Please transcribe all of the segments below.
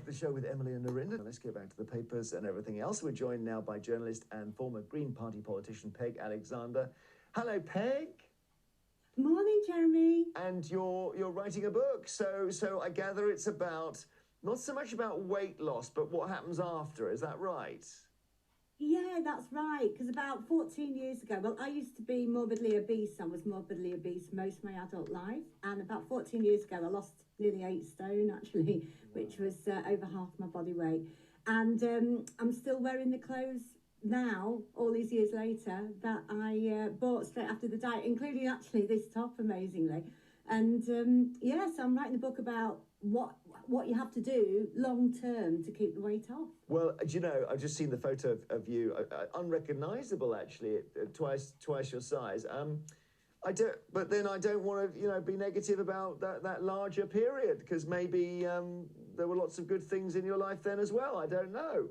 the show with Emily and Narinda. Let's get back to the papers and everything else. We're joined now by journalist and former Green Party politician Peg Alexander. Hello, Peg. Morning, Jeremy. And you're writing a book, so I gather it's about not so much about weight loss, but what happens after. Is that right? Yeah, that's right. Because about 14 years ago, well, I used to be morbidly obese. I was morbidly obese most of my adult life. And about 14 years ago, I lost nearly 8 stone, actually, which was over half my body weight. And I'm still wearing the clothes now, all these years later, that I bought straight after the diet, including actually this top, amazingly. And yeah, so I'm writing a book about what you have to do long term to keep the weight off. Well, do you know, I've just seen the photo of you, unrecognisable actually, twice your size. But then I don't want to, be negative about that larger period, because maybe there were lots of good things in your life then as well. I don't know.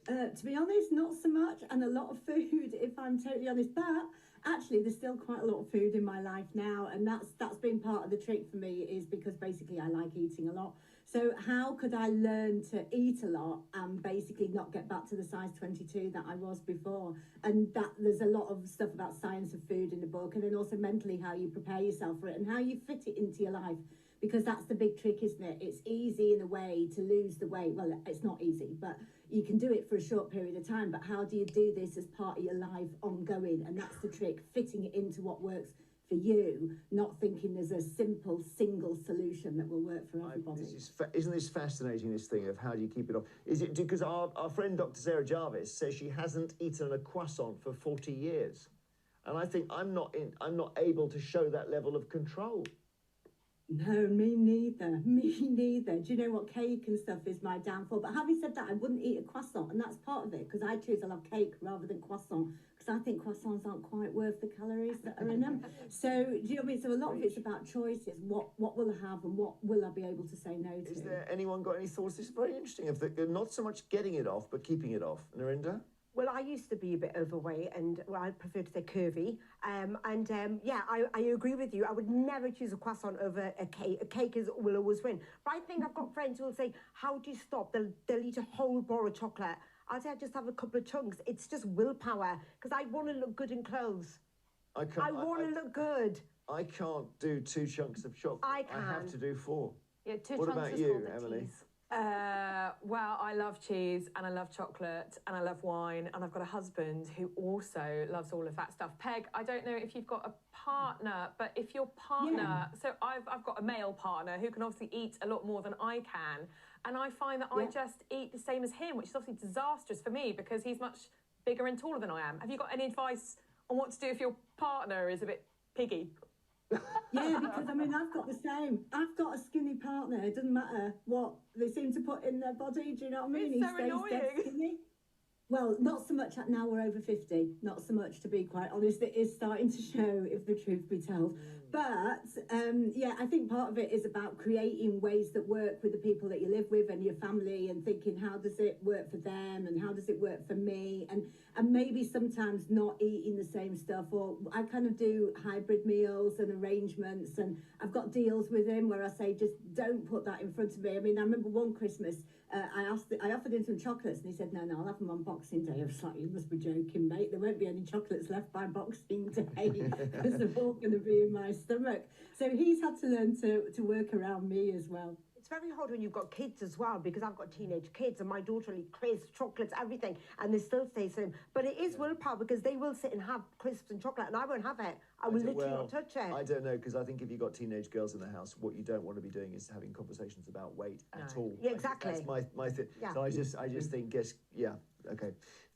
To be honest, not so much, and a lot of food, if I'm totally honest. But actually, there's still quite a lot of food in my life now, and that's been part of the trick for me, is because basically I like eating a lot. So how could I learn to eat a lot and basically not get back to the size 22 that I was before? And that there's a lot of stuff about science of food in the book, and then also mentally how you prepare yourself for it and how you fit it into your life. Because that's the big trick, isn't it? It's easy in a way to lose the weight. Well, it's not easy, but you can do it for a short period of time. But how do you do this as part of your life ongoing? And that's the trick, fitting it into what works for you, not thinking there's a simple single solution that will work for everybody. Isn't this fascinating, this thing of how do you keep it off? Is it because our friend Dr. Sarah Jarvis says she hasn't eaten a croissant for 40 years. And I think I'm not able to show that level of control. No, me neither. Me neither. Do you know what? Cake and stuff is my downfall. But having said that, I wouldn't eat a croissant, and that's part of it, because I choose to love cake rather than croissant, because I think croissants aren't quite worth the calories that are in them. So, do you know what I mean? So a lot of it's about choices. What will I have, and what will I be able to say no to? Is there anyone got any thoughts? This is very interesting. Not so much getting it off, but keeping it off. Narinda? Well, I used to be a bit overweight, and I prefer to say curvy. Yeah, I agree with you. I would never choose a croissant over a cake. A cake will always win. But I think I've got friends who will say, how do you stop? They'll eat a whole bar of chocolate. I'll say I just have a couple of chunks. It's just willpower, because I want to look good in clothes. I want to look good. I can't do 2 chunks of chocolate. I can. I have to do 4. Yeah, 2 what chunks about is you, called the Emily? teas. Well, I love cheese and I love chocolate and I love wine, and I've got a husband who also loves all of that stuff. Peg, I don't know if you've got a partner, but if your partner... Yeah. So I've got a male partner who can obviously eat a lot more than I can, and I find that I just eat the same as him, which is obviously disastrous for me because he's much bigger and taller than I am. Have you got any advice on what to do if your partner is a bit piggy? Yeah, because I mean, I've got the same. I've got a skinny partner. It doesn't matter what they seem to put in their body. Do you know what I mean? It's so annoying. Dead skinny. Well, not so much now we're over 50. Not so much, to be quite honest. It is starting to show, if the truth be told. But, yeah, I think part of it is about creating ways that work with the people that you live with and your family, and thinking, how does it work for them and how does it work for me? And maybe sometimes not eating the same stuff. Or I kind of do hybrid meals and arrangements, and I've got deals with him where I say, just don't put that in front of me. I mean, I remember one Christmas, I offered him some chocolates, and he said, no, I'll have them on Boxing Day. I was like, you must be joking, mate. There won't be any chocolates left by Boxing Day because they're all going to be in my stomach. So he's had to learn to work around me as well. It's very hard when you've got kids as well, because I've got teenage kids and my daughter will eat crisps, chocolates, everything, and they still stay slim. But it is willpower, because they will sit and have crisps and chocolate and I won't have it. I will literally not touch it. I don't know, because I think if you've got teenage girls in the house, what you don't want to be doing is having conversations about weight at all. Yeah, exactly. That's my thing. Yeah. So I just think, yeah, okay.